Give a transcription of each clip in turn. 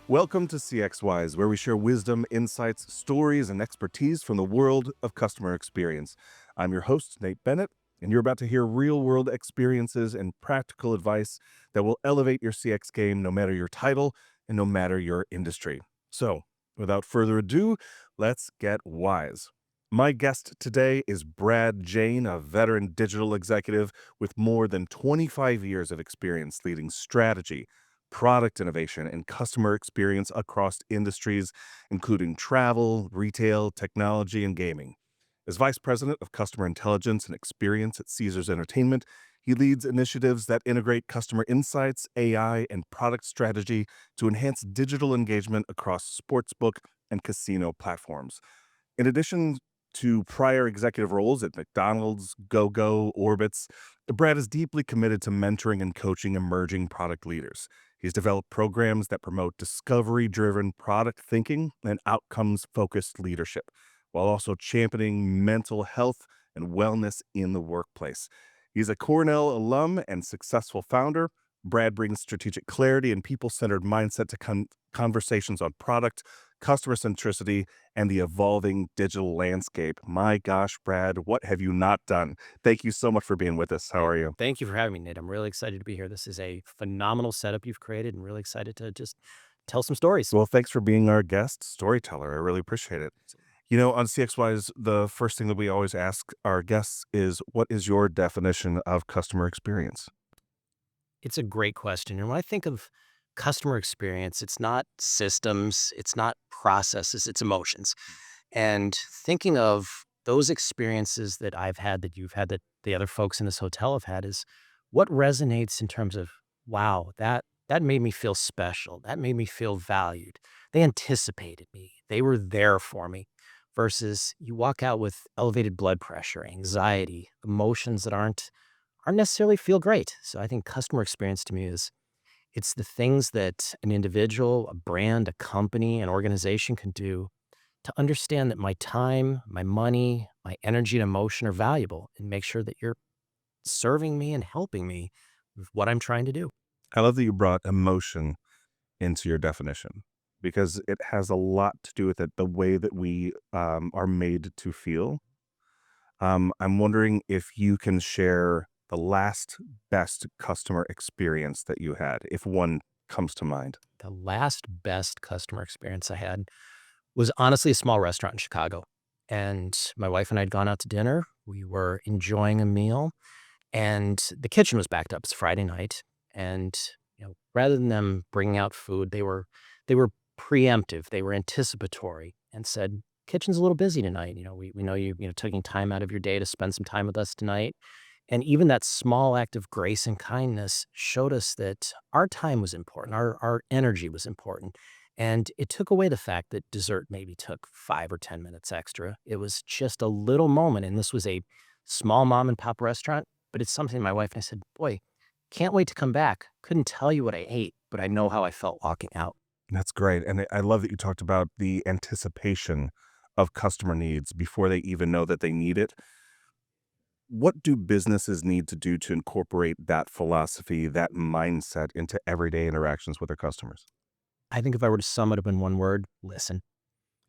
Welcome to CXWise, where we share wisdom, insights, stories, and expertise from the world of customer experience. I'm your host, Nate Bennett, and you're about to hear real-world experiences and practical advice that will elevate your CX game no matter your title and no matter your industry. So, without further ado, let's get wise. My guest today is Brad Jaehn, a veteran digital executive with more than 25 years of experience leading strategy, product innovation, and customer experience across industries, including travel, retail, technology, and gaming. As Vice President of Customer Intelligence and Experience at Caesars Entertainment, he leads initiatives that integrate customer insights, AI, and product strategy to enhance digital engagement across sportsbook and casino platforms. In addition to prior executive roles at McDonald's, GoGo, Orbitz, Brad is deeply committed to mentoring and coaching emerging product leaders. He's developed programs that promote discovery-driven product thinking and outcomes-focused leadership, while also championing mental health and wellness in the workplace. He's a Cornell alum and successful founder. Brad brings strategic clarity and people-centered mindset to conversations on product, customer centricity, and the evolving digital landscape. My gosh, Brad, what have you not done? Thank you so much for being with us. How are you? Thank you for having me, Nate. I'm really excited to be here. This is a phenomenal setup you've created and really excited to just tell some stories. Well, thanks for being our guest storyteller. I really appreciate it. You know, on CXWise, the first thing that we always ask our guests is, what is your definition of customer experience? It's a great question. And when I think of customer experience, it's not systems, it's not processes, it's emotions. And thinking of those experiences that I've had, that you've had, that the other folks in this hotel have had is what resonates in terms of, wow, that made me feel special. That made me feel valued. They anticipated me. They were there for me. Versus you walk out with elevated blood pressure, anxiety, emotions that aren't necessarily feel great. So I think customer experience to me is it's the things that an individual, a brand, a company, an organization can do to understand that my time, my money, my energy and emotion are valuable and make sure that you're serving me and helping me with what I'm trying to do. I love that you brought emotion into your definition because it has a lot to do with it, the way that we are made to feel. I'm wondering if you can share the last best customer experience that you had, if one comes to mind. The last best customer experience I had was honestly a small restaurant in Chicago. And my wife and I had gone out to dinner. We were enjoying a meal and the kitchen was backed up. It's Friday night. And, rather than them bringing out food, they were preemptive. They were anticipatory and said, kitchen's a little busy tonight. We know you taking time out of your day to spend some time with us tonight. And even that small act of grace and kindness showed us that our time was important, our energy was important. And it took away the fact that dessert maybe took 5 or 10 minutes extra. It was just a little moment. And this was a small mom and pop restaurant, but it's something my wife and I said, boy, can't wait to come back. Couldn't tell you what I ate, but I know how I felt walking out. That's great. And I love that you talked about the anticipation of customer needs before they even know that they need it. What do businesses need to do to incorporate that philosophy, that mindset into everyday interactions with their customers? I think if I were to sum it up in one word, listen.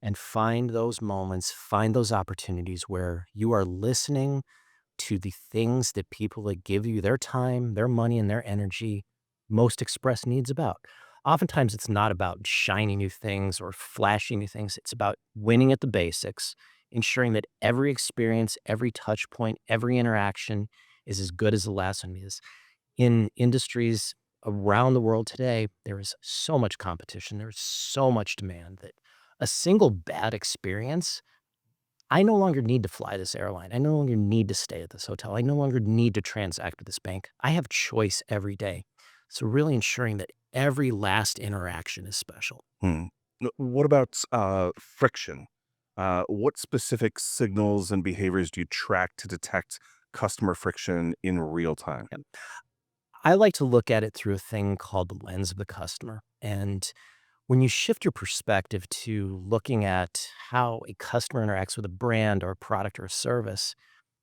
And find those moments, find those opportunities where you are listening to the things that people that give you their time, their money, and their energy most express needs about. Oftentimes, it's not about shiny new things or flashy new things. It's about winning at the basics, ensuring that every experience, every touch point, every interaction is as good as the last one is. In industries around the world today, there is so much competition. There's so much demand that a single bad experience, I no longer need to fly this airline. I no longer need to stay at this hotel. I no longer need to transact with this bank. I have choice every day. So really ensuring that every last interaction is special. Hmm. What about friction? What specific signals and behaviors do you track to detect customer friction in real time? Yep. I like to look at it through a thing called the lens of the customer. And when you shift your perspective to looking at how a customer interacts with a brand or a product or a service,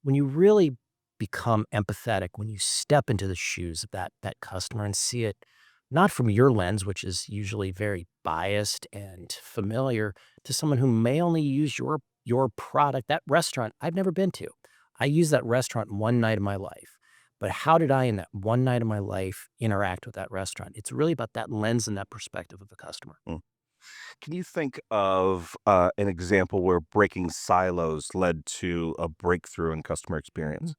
when you really become empathetic, when you step into the shoes of that customer and see it not from your lens, which is usually very biased and familiar, to someone who may only use your product, that restaurant I've never been to. I use that restaurant one night of my life. But how did I, in that one night of my life, interact with that restaurant? It's really about that lens and that perspective of the customer. Mm. Can you think of an example where breaking silos led to a breakthrough in customer experience?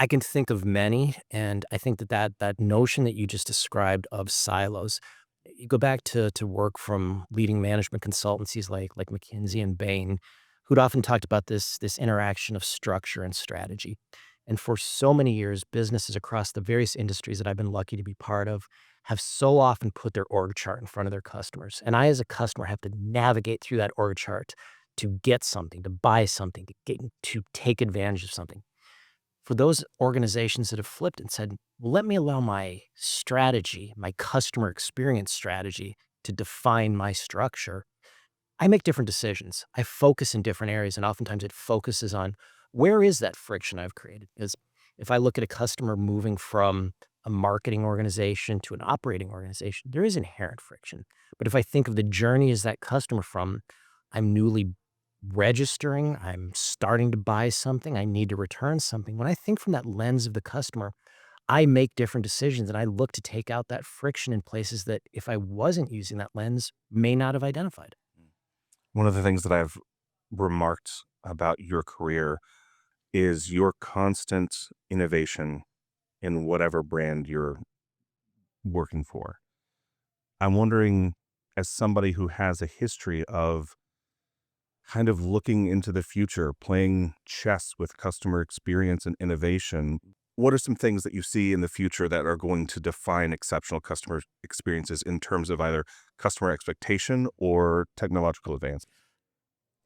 I can think of many, and I think that notion that you just described of silos, you go back to work from leading management consultancies like McKinsey and Bain, who'd often talked about this interaction of structure and strategy. And for so many years, businesses across the various industries that I've been lucky to be part of have so often put their org chart in front of their customers. And I, as a customer, have to navigate through that org chart to get something, to buy something, to take advantage of something. For those organizations that have flipped and said, well, let me allow my strategy, my customer experience strategy to define my structure, I make different decisions. I focus in different areas, and oftentimes it focuses on where is that friction I've created? Because if I look at a customer moving from a marketing organization to an operating organization, there is inherent friction. But if I think of the journey as that customer from I'm newly registering, I'm starting to buy something, I need to return something. When I think from that lens of the customer, I make different decisions and I look to take out that friction in places that if I wasn't using that lens, may not have identified. One of the things that I've remarked about your career is your constant innovation in whatever brand you're working for. I'm wondering, as somebody who has a history of kind of looking into the future, playing chess with customer experience and innovation, what are some things that you see in the future that are going to define exceptional customer experiences in terms of either customer expectation or technological advance?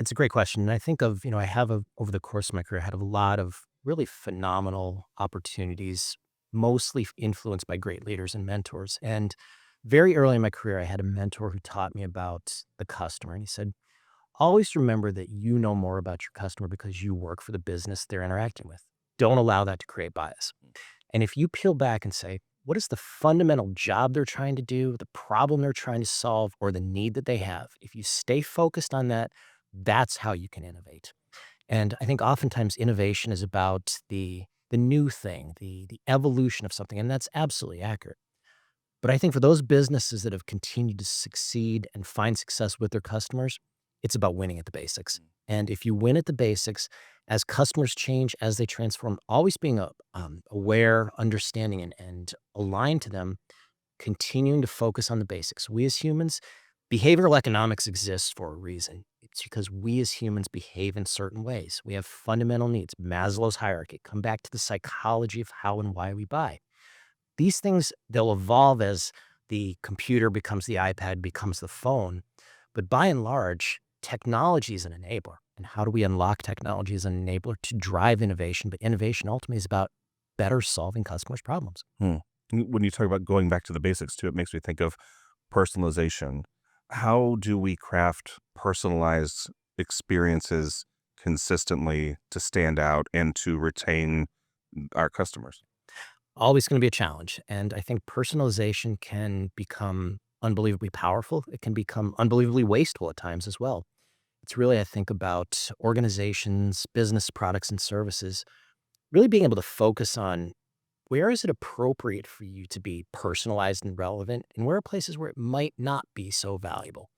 It's a great question. And I think of, I have over the course of my career, I had a lot of really phenomenal opportunities, mostly influenced by great leaders and mentors. And very early in my career, I had a mentor who taught me about the customer. And he said, always remember that you know more about your customer because you work for the business they're interacting with. Don't allow that to create bias. And if you peel back and say, what is the fundamental job they're trying to do, the problem they're trying to solve, or the need that they have? If you stay focused on that, that's how you can innovate. And I think oftentimes innovation is about the new thing, the evolution of something, and that's absolutely accurate. But I think for those businesses that have continued to succeed and find success with their customers, it's about winning at the basics. And if you win at the basics, as customers change, as they transform, always being aware, understanding, and aligned to them, continuing to focus on the basics. We as humans, behavioral economics exists for a reason. It's because we as humans behave in certain ways. We have fundamental needs. Maslow's hierarchy. Come back to the psychology of how and why we buy. These things, they'll evolve as the computer becomes the iPad, becomes the phone. But by and large, technology is an enabler. And how do we unlock technology as an enabler to drive innovation? But innovation ultimately is about better solving customers' problems. Hmm. When you talk about going back to the basics too, it makes me think of personalization. How do we craft personalized experiences consistently to stand out and to retain our customers? Always going to be a challenge. And I think personalization can become unbelievably powerful. It can become unbelievably wasteful at times as well. It's really, I think, about organizations, business products, and services really being able to focus on where is it appropriate for you to be personalized and relevant, and where are places where it might not be so valuable.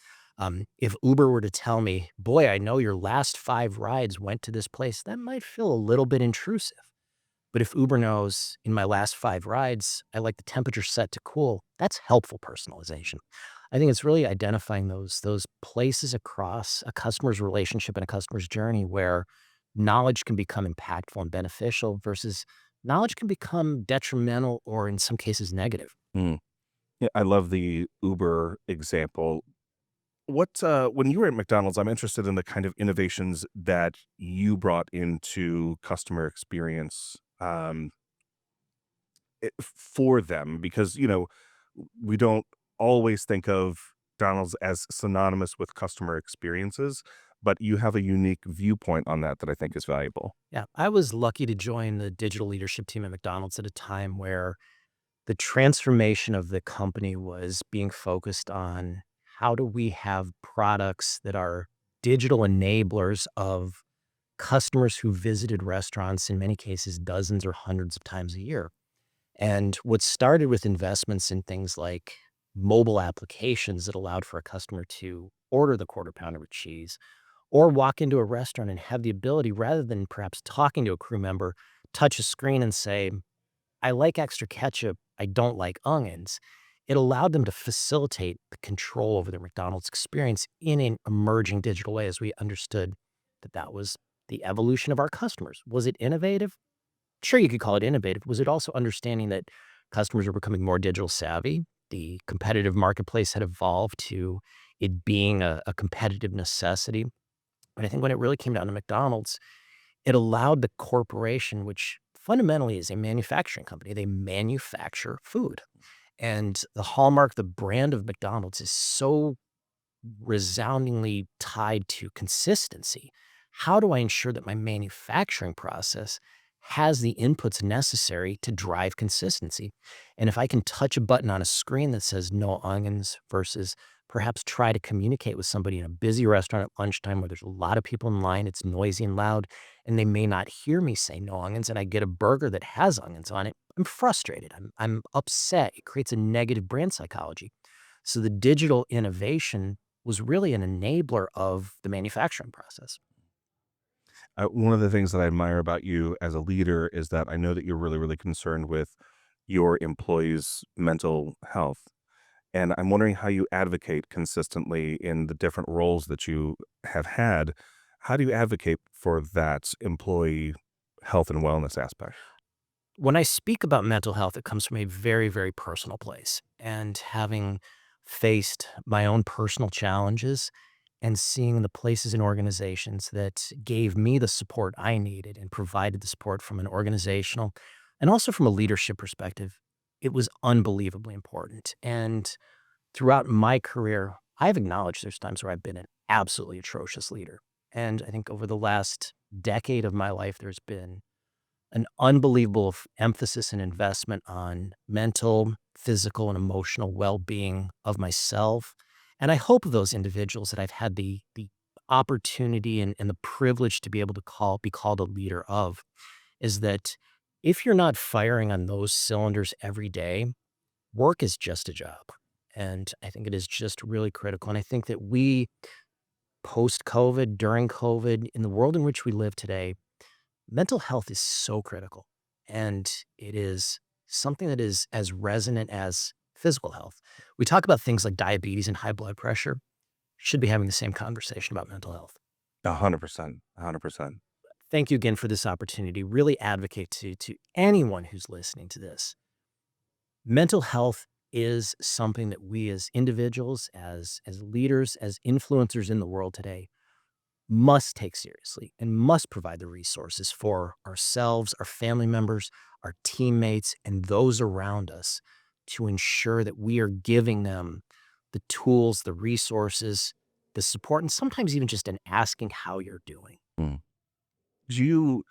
If Uber were to tell me, boy, I know your last 5 rides went to this place, that might feel a little bit intrusive. But if Uber knows in my last 5 rides, I like the temperature set to cool, that's helpful personalization. I think it's really identifying those places across a customer's relationship and a customer's journey where knowledge can become impactful and beneficial versus knowledge can become detrimental or in some cases negative. Mm. Yeah, I love the Uber example. When you were at McDonald's, I'm interested in the kind of innovations that you brought into customer experience for them, because we don't always think of McDonald's as synonymous with customer experiences, but you have a unique viewpoint on that that I think is valuable. Yeah, I was lucky to join the digital leadership team at McDonald's at a time where The transformation of the company was being focused on how do we have products that are digital enablers of customers who visited restaurants, in many cases, dozens or hundreds of times a year. And what started with investments in things like mobile applications that allowed for a customer to order the quarter pounder with cheese or walk into a restaurant and have the ability, rather than perhaps talking to a crew member, touch a screen and say, I like extra ketchup, I don't like onions. It allowed them to facilitate the control over their McDonald's experience in an emerging digital way as we understood that that was the evolution of our customers. Was it innovative? Sure, you could call it innovative. Was it also understanding that customers are becoming more digital savvy? The competitive marketplace had evolved to it being a competitive necessity. But I think when it really came down to McDonald's, it allowed the corporation, which fundamentally is a manufacturing company, they manufacture food. And the hallmark, the brand of McDonald's is so resoundingly tied to consistency. How do I ensure that my manufacturing process has the inputs necessary to drive consistency? And if I can touch a button on a screen that says no onions versus perhaps try to communicate with somebody in a busy restaurant at lunchtime where there's a lot of people in line, it's noisy and loud, and they may not hear me say no onions, and I get a burger that has onions on it, I'm frustrated. I'm upset. It creates a negative brand psychology. So the digital innovation was really an enabler of the manufacturing process. One of the things that I admire about you as a leader is that I know that you're really, really concerned with your employees' mental health. And I'm wondering how you advocate consistently in the different roles that you have had. How do you advocate for that employee health and wellness aspect? When I speak about mental health, it comes from a very, very personal place. And having faced my own personal challenges and seeing the places and organizations that gave me the support I needed and provided the support from an organizational and also from a leadership perspective, it was unbelievably important. And throughout my career, I've acknowledged there's times where I've been an absolutely atrocious leader. And I think over the last decade of my life, there's been an unbelievable emphasis and investment on mental, physical, and emotional well-being of myself. And I hope those individuals that I've had the opportunity and the privilege to be able to be called a leader of is that if you're not firing on those cylinders every day, work is just a job. And I think it is just really critical. And I think that we, post COVID, during COVID, in the world in which we live today, mental health is so critical. And it is something that is as resonant as physical health. We talk about things like diabetes and high blood pressure, should be having the same conversation about mental health. 100%. 100%. Thank you again for this opportunity. Really advocate to anyone who's listening to this. Mental health is something that we as individuals, as leaders, as influencers in the world today must take seriously and must provide the resources for ourselves, our family members, our teammates, and those around us to ensure that we are giving them the tools, the resources, the support, and sometimes even just an asking how you're doing. Mm. Do you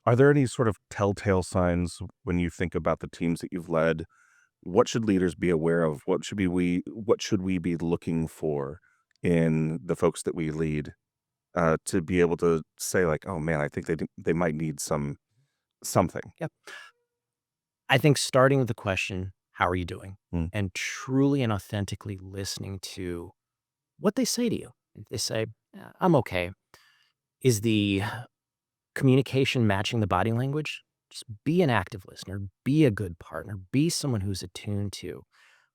Are there any sort of telltale signs when you think about the teams that you've led? What should leaders be aware of? What should we be looking for in the folks that we lead to be able to say like, oh man, I think they might need something. Yep. I think starting with the question, how are you doing? Mm. And truly and authentically listening to what they say to you. If they say, "Yeah, I'm okay," is the communication matching the body language? Just be an active listener, be a good partner, be someone who's attuned to,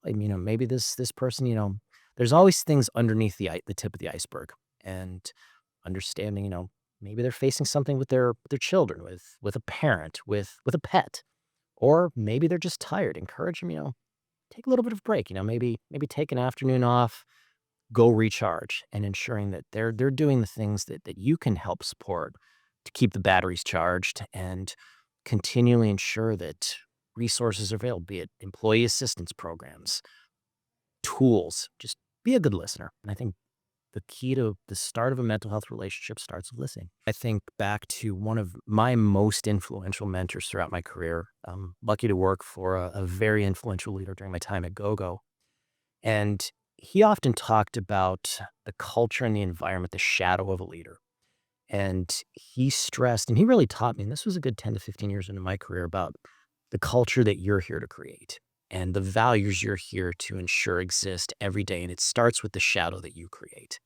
like, maybe this person, there's always things underneath the tip of the iceberg, and understanding, maybe they're facing something with their children, with a parent, with a pet, or maybe they're just tired. Encourage them, take a little bit of break, maybe take an afternoon off, go recharge, and ensuring that they're doing the things that you can help support to keep the batteries charged and continually ensure that resources are available, be it employee assistance programs, tools. Just be a good listener. And I think the key to the start of a mental health relationship starts with listening. I think back to one of my most influential mentors throughout my career. I'm lucky to work for a very influential leader during my time at GoGo. And he often talked about the culture and the environment, the shadow of a leader. And he stressed, and he really taught me, and this was a good 10 to 15 years into my career, about the culture that you're here to create and the values you're here to ensure exist every day. And it starts with the shadow that you create.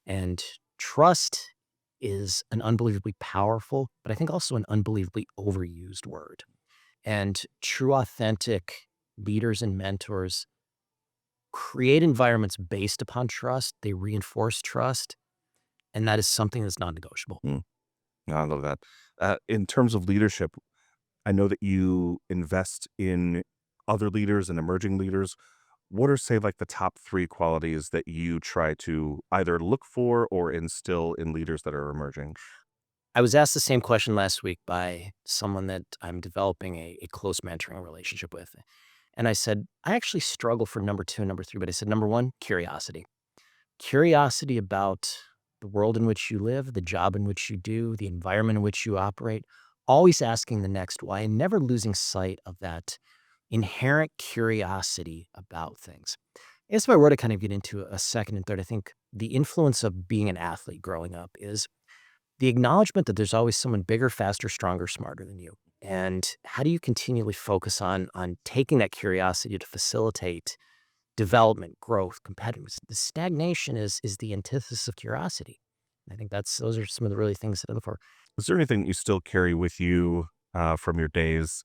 And trust is an unbelievably powerful, but I think also an unbelievably overused word. And true, authentic leaders and mentors create environments based upon trust. They reinforce trust. And that is something that's non negotiable. Mm, I love that. In terms of leadership, I know that you invest in other leaders and emerging leaders. What are, say, like the top three qualities that you try to either look for or instill in leaders that are emerging? I was asked the same question last week by someone that I'm developing a close mentoring relationship with. And I said, I actually struggle for number two and number three, but I said, number one, curiosity. Curiosity about the world in which you live, the job in which you do, the environment in which you operate, always asking the next why and never losing sight of that inherent curiosity about things. I guess if I were to kind of get into a second and third, I think the influence of being an athlete growing up is the acknowledgement that there's always someone bigger, faster, stronger, smarter than you. And how do you continually focus on taking that curiosity to facilitate development, growth, competitiveness? The stagnation is the antithesis of curiosity. I think those are some of the really things that I look for. Is there anything that you still carry with you from your days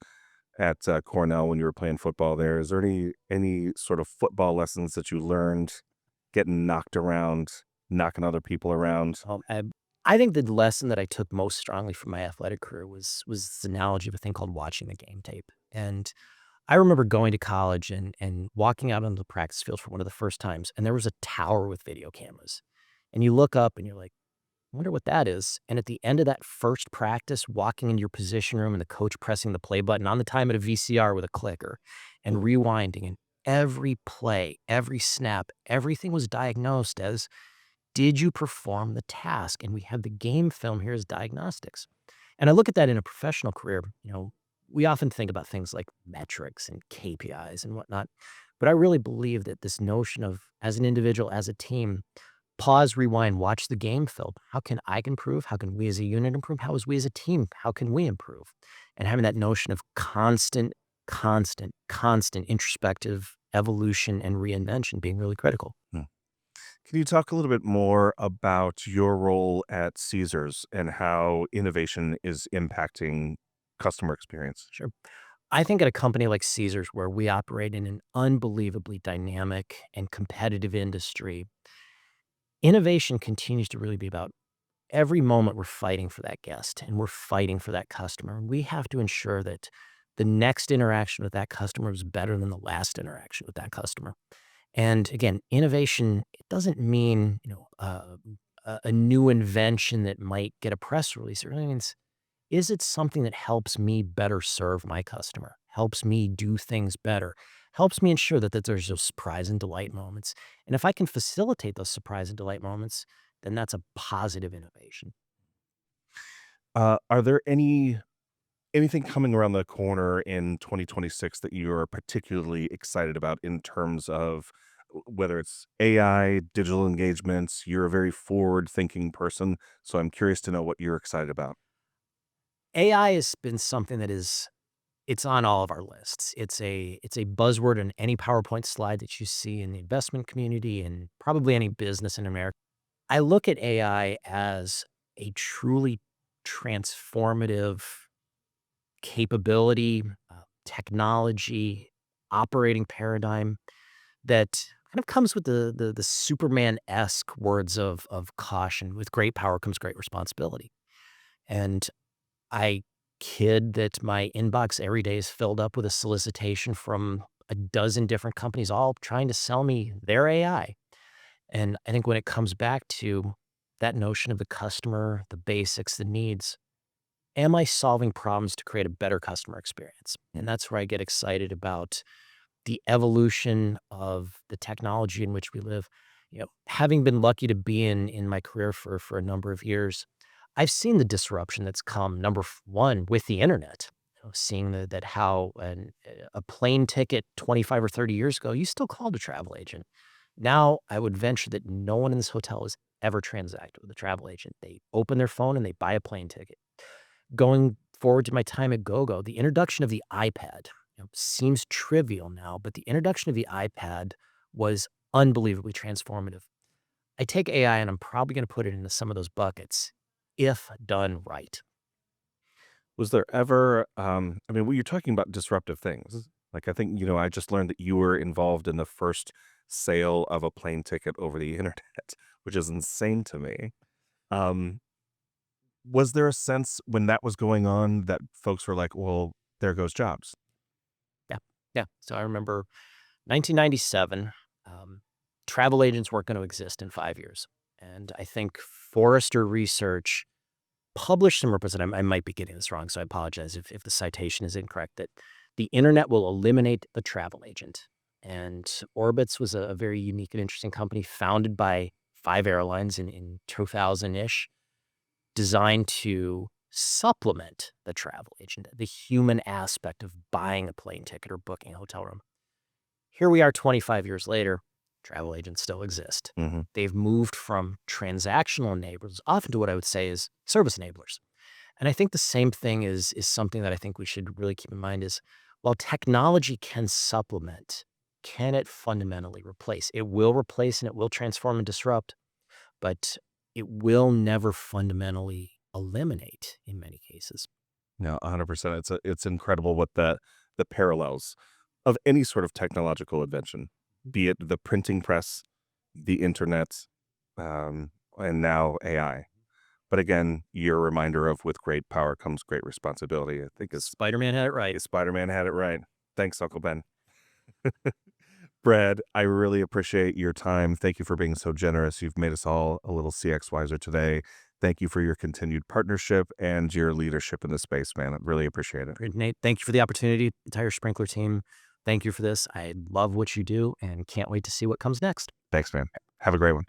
at Cornell when you were playing football there? Is there any sort of football lessons that you learned getting knocked around, knocking other people around? I think the lesson that I took most strongly from my athletic career was this analogy of a thing called watching the game tape. And I remember going to college and walking out onto the practice field for one of the first times, and there was a tower with video cameras. And you look up and you're like, I wonder what that is. And at the end of that first practice, walking into your position room and the coach pressing the play button on the time at a VCR with a clicker and rewinding, and every play, every snap, everything was diagnosed as, did you perform the task? And we have the game film here as diagnostics. And I look at that in a professional career. We often think about things like metrics and KPIs and whatnot. But I really believe that this notion of, as an individual, as a team, pause, rewind, watch the game film. How can I improve? How can we as a unit improve? How as we as a team, how can we improve? And having that notion of constant introspective evolution and reinvention being really critical. Hmm. Can you talk a little bit more about your role at Caesars and how innovation is impacting customer experience? Sure. I think at a company like Caesars, where we operate in an unbelievably dynamic and competitive industry, innovation continues to really be about every moment we're fighting for that guest and we're fighting for that customer. And we have to ensure that the next interaction with that customer is better than the last interaction with that customer. And again, innovation, it doesn't mean, a new invention that might get a press release. It really means, is it something that helps me better serve my customer, helps me do things better, helps me ensure that there's those surprise and delight moments? And if I can facilitate those surprise and delight moments, then that's a positive innovation. Are there anything coming around the corner in 2026 that you're particularly excited about in terms of whether it's AI, digital engagements? You're a very forward-thinking person, so I'm curious to know what you're excited about. AI has been something that it's on all of our lists. It's a buzzword in any PowerPoint slide that you see in the investment community and probably any business in America. I look at AI as a truly transformative capability, technology, operating paradigm that kind of comes with the Superman-esque words of caution. With great power comes great responsibility. And I kid that my inbox every day is filled up with a solicitation from a dozen different companies, all trying to sell me their AI. And I think when it comes back to that notion of the customer, the basics, the needs, am I solving problems to create a better customer experience? And that's where I get excited about the evolution of the technology in which we live. Having been lucky to be in my career for a number of years, I've seen the disruption that's come, one, with the internet. Seeing that how a plane ticket 25 or 30 years ago, you still called a travel agent. Now, I would venture that no one in this hotel has ever transacted with a travel agent. They open their phone and they buy a plane ticket. Going forward to my time at GoGo, the introduction of the iPad, seems trivial now, but the introduction of the iPad was unbelievably transformative. I take AI and I'm probably going to put it into some of those buckets if done right. Was there ever, I mean, when you're talking about disruptive things, like I think, I just learned that you were involved in the first sale of a plane ticket over the internet, which is insane to me. Um, was there a sense when that was going on that folks were like, well, there goes jobs? Yeah. Yeah. So I remember 1997, um, travel agents weren't going to exist in 5 years. And I think Forrester Research published some reports, and I might be getting this wrong, so I apologize if the citation is incorrect, that the internet will eliminate the travel agent. And Orbitz was a very unique and interesting company founded by 5 airlines in 2000-ish, designed to supplement the travel agent, the human aspect of buying a plane ticket or booking a hotel room. Here we are 25 years later, travel agents still exist. Hmm. They've moved from transactional enablers often to what I would say is service enablers. And I think the same thing is something that I think we should really keep in mind is while technology can supplement, can it fundamentally replace? It will replace and it will transform and disrupt, but it will never fundamentally eliminate in many cases. No, 100%. It's incredible what the parallels of any sort of technological invention, be it the printing press, the internet, and now AI. But again, your reminder of with great power comes great responsibility. I think Spider-Man had it right. Spider-Man had it right. Thanks, Uncle Ben. Brad, I really appreciate your time. Thank you for being so generous. You've made us all a little CX wiser today. Thank you for your continued partnership and your leadership in the space, man. I really appreciate it. Great, Nate, thank you for the opportunity. Entire Sprinkler team, thank you for this. I love what you do and can't wait to see what comes next. Thanks, man. Have a great one.